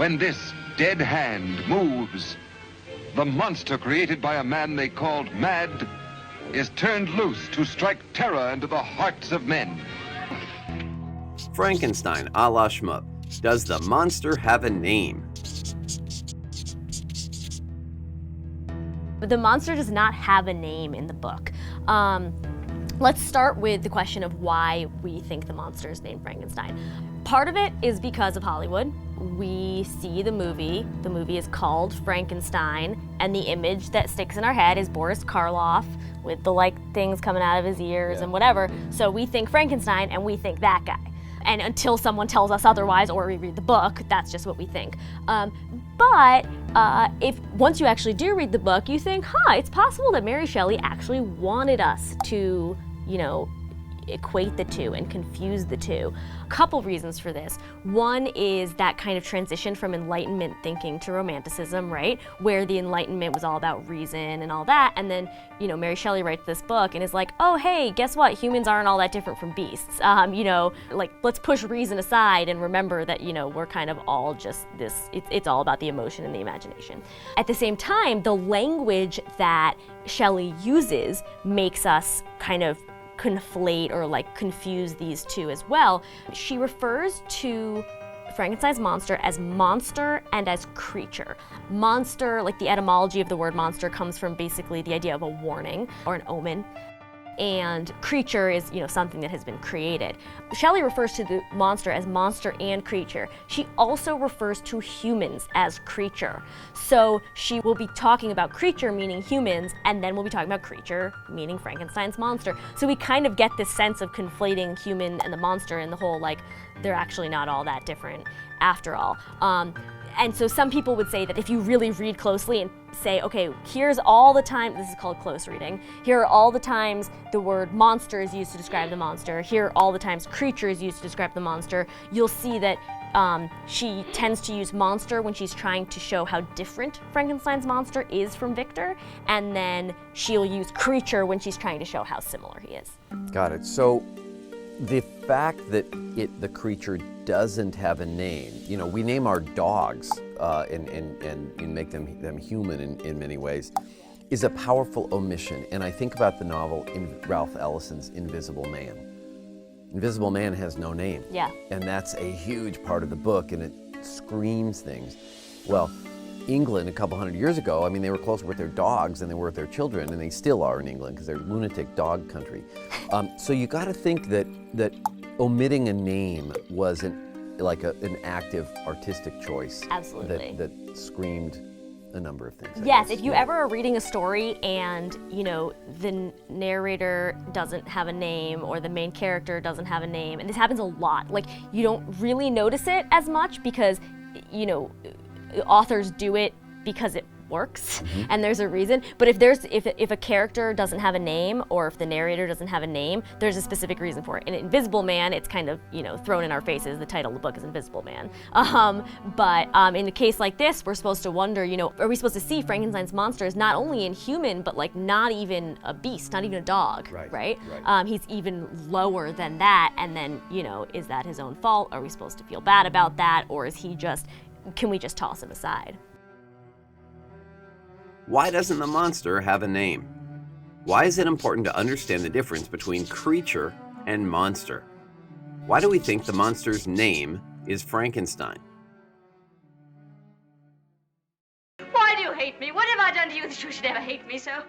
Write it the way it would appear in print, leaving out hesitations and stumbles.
When this dead hand moves, the monster created by a man they called Mad is turned loose to strike terror into the hearts of men. Frankenstein a la Shmoop. Does the monster have a name? The monster does not have a name in the book. Let's start with the question of why we think the monster is named Frankenstein. Part of it is because of Hollywood. We see the movie. The movie is called Frankenstein, and the image that sticks in our head is Boris Karloff with the things coming out of his ears and whatever. So we think Frankenstein and we think that guy. And until someone tells us otherwise or we read the book, that's just what we think. But if once you actually do read the book, you think, it's possible that Mary Shelley actually wanted us to, equate the two and confuse the two. A couple reasons for this. One is that kind of transition from Enlightenment thinking to Romanticism, right? Where the Enlightenment was all about reason and all that, and then, Mary Shelley writes this book and is like, oh, hey, guess what? Humans aren't all that different from beasts. Let's push reason aside and remember that, we're kind of all just this, it's all about the emotion and the imagination. At the same time, the language that Shelley uses makes us kind of conflate or confuse these two as well. She refers to Frankenstein's monster as monster and as creature. Monster, the etymology of the word monster, comes from basically the idea of a warning or an omen. And creature is, something that has been created. Shelley refers to the monster as monster and creature. She also refers to humans as creature. So she will be talking about creature, meaning humans, and then we'll be talking about creature, meaning Frankenstein's monster. So we kind of get this sense of conflating human and the monster and the whole, they're actually not all that different after all. And so some people would say that if you really read closely and say, okay, here's all the time, this is called close reading, here are all the times the word monster is used to describe the monster, here are all the times creature is used to describe the monster, you'll see that she tends to use monster when she's trying to show how different Frankenstein's monster is from Victor, and then she'll use creature when she's trying to show how similar he is. Got it. So the fact that the creature doesn't have a name, we name our dogs and make them human in many ways, is a powerful omission. And I think about the novel in Ralph Ellison's Invisible Man. Invisible Man has no name. Yeah. And that's a huge part of the book, and it screams things. Well, England a couple hundred years ago, they were closer with their dogs than they were with their children, and they still are in England because they're lunatic dog country. So you got to think that omitting a name was an active artistic choice. Absolutely. That screamed a number of things. Yes, if you ever are reading a story and, the narrator doesn't have a name or the main character doesn't have a name, and this happens a lot, you don't really notice it as much because, authors do it because it works and there's a reason. But if a character doesn't have a name or if the narrator doesn't have a name, there's a specific reason for it. In Invisible Man, it's kind of thrown in our faces. The title of the book is Invisible Man. But in a case like this, we're supposed to wonder, are we supposed to see Frankenstein's monster as not only inhuman, but not even a beast, not even a dog, right? He's even lower than that. And then is that his own fault? Are we supposed to feel bad about that, or is he just? Can we just toss him aside? Why doesn't the monster have a name? Why is it important to understand the difference between creature and monster? Why do we think the monster's name is Frankenstein? Why do you hate me? What have I done to you that you should ever hate me so?